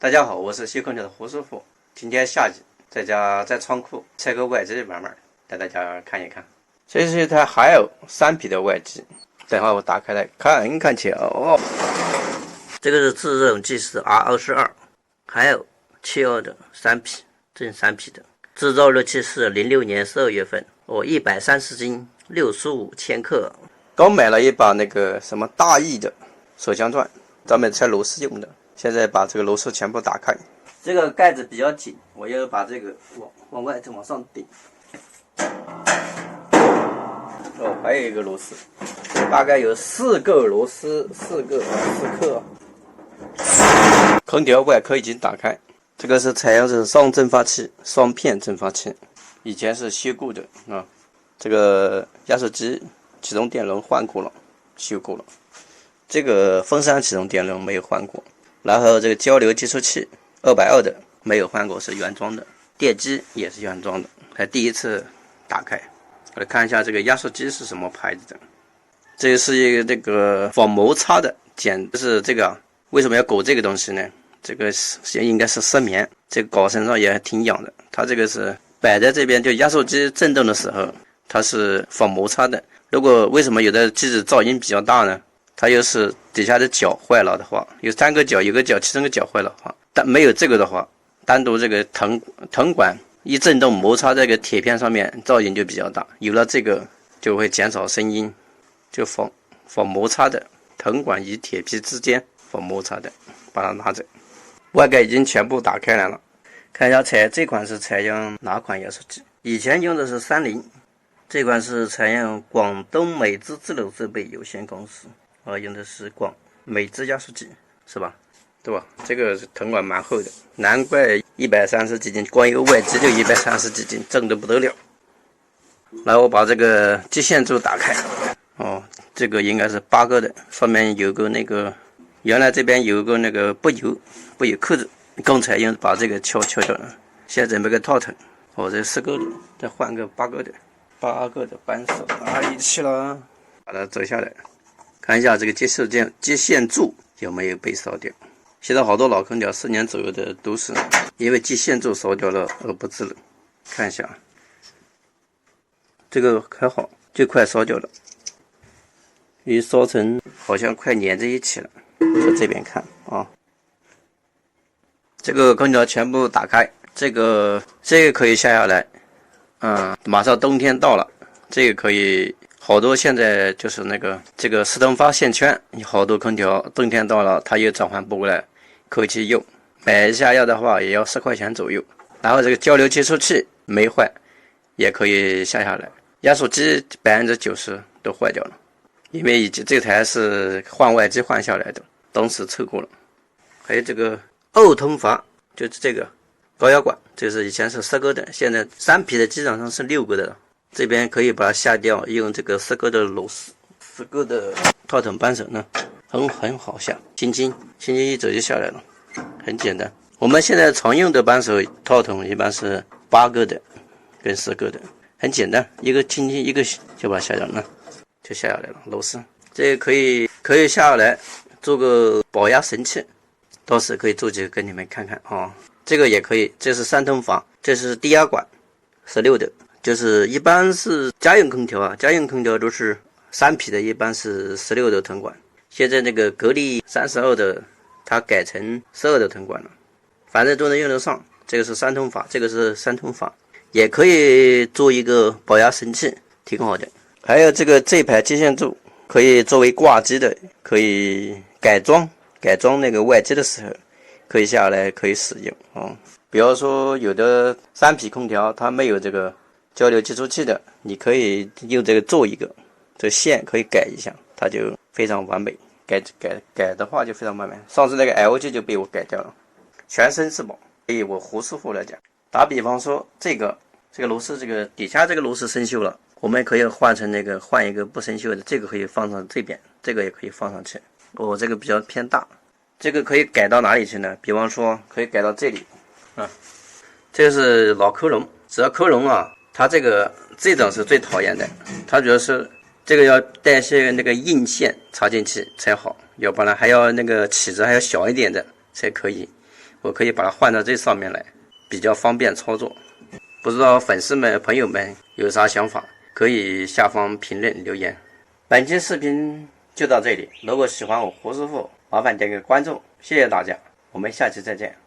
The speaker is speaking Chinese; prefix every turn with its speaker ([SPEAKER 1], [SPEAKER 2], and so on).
[SPEAKER 1] 大家好，我是修空调的胡师傅。今天夏季，在家在仓库拆个外机玩玩，带大家看一看。这是一台海尔3匹的外机，等会我打开来看看瞧。这个是自热容器是 R22， 海尔72的3匹，正3匹的。制造日期是06年12月份。130斤，65千克。刚买了一把那个什么大益的手枪钻，专门拆螺丝用的。现在把这个螺丝全部打开，这个盖子比较紧，我要把这个往外再往上顶。还有一个螺丝，大概有4个螺丝，4克。空调外壳已经打开，这个是采样是双蒸发器，双片蒸发器，以前是修过的啊。这个压缩机启动电轮换过了，修过了。这个风扇启动电轮没有换过。然后这个交流接触器220的没有换过，是原装的。电机也是原装的，还第一次打开。我来看一下这个压缩机是什么牌子的。这是一个这个仿摩擦的剪，就是这个为什么要搞这个东西呢？这个应该是石棉，这个搞身上也挺痒的。它这个是摆在这边，就压缩机震动的时候，它是仿摩擦的。如果为什么有的机子噪音比较大呢？它要是底下的脚坏了的话，有3个脚，有个脚其中个脚坏了的话，但没有这个的话，单独这个藤管一震动摩擦这个铁片上面，噪音就比较大。有了这个就会减少声音，就仿摩擦的藤管与铁皮之间仿摩擦的，把它拿走。外盖已经全部打开来了，看一下这款是采用哪款压缩机？以前用的是30，这款是采用广东美资制冷设备有限公司。用的是美资压缩机，是吧？对吧？这个藤管蛮厚的，难怪130几斤，光一个外机就130几斤，重的不得了。然后我把这个接线柱打开，这个应该是8个的，上面有个那个，原来这边有个那个不有扣子，刚才用把这个敲掉了。现在准备个套头，这4个的，再换个8个的扳手，一起了，把它走下来。看一下这个接线柱有没有被烧掉。现在好多老空调4年左右的都是因为接线柱烧掉了而不制冷。看一下，这个还好，就快烧掉了，一烧成好像快粘在一起了。在这边看啊，这个空调全部打开，这个可以下来。马上冬天到了，这个可以。好多现在就是这个自动发线圈，好多空调冬天到了它又转换不过来，可以去用。买一下要的话也要10块钱左右。然后这个交流接触器没坏，也可以下来。压缩机90%都坏掉了，因为这台是换外机换下来的，当时测过了。还有这个2通阀，就是这个高压管，这是以前是10个的，现在3匹的基本上是6个的了。这边可以把它下掉，用这个10个的螺丝，10个的套筒扳手呢，很好下，轻轻一走就下来了，很简单。我们现在常用的扳手套筒一般是8个的跟10个的，很简单，一个轻轻一个就把它下掉了，就下来了。螺丝这个可以下来做个保压神器，到时可以做几个给你们看看啊。这个也可以，这是3通阀，这是低压管，16的。就是一般是家用空调啊，家用空调都是3匹的，一般是16的藤管。现在那个格力32的，它改成12的藤管了，反正都能用得上。这个是3通阀，这个是3通阀，也可以做一个保压神器，挺好的。还有这排接线柱可以作为挂机的，可以改装那个外机的时候，可以下来可以使用比方说有的3匹空调它没有这个交流接触器的，你可以用这个做一个，这线可以改一下，它就非常完美。改的话就非常完美。上次那个 LG 就被我改掉了，全身是宝。以我胡师傅来讲，打比方说这个螺丝，这个底下这个螺丝生锈了，我们可以换一个不生锈的，这个可以放上这边，这个也可以放上去。这个比较偏大，这个可以改到哪里去呢？比方说可以改到这里这个是老科龙，只要科龙啊。它这种是最讨厌的，它主要是这个要带些那个硬线插进去才好，要不然还要那个起子还要小一点的才可以。我可以把它换到这上面来，比较方便操作。不知道粉丝们朋友们有啥想法，可以下方评论留言。本期视频就到这里，如果喜欢我胡师傅，麻烦点个关注，谢谢大家，我们下期再见。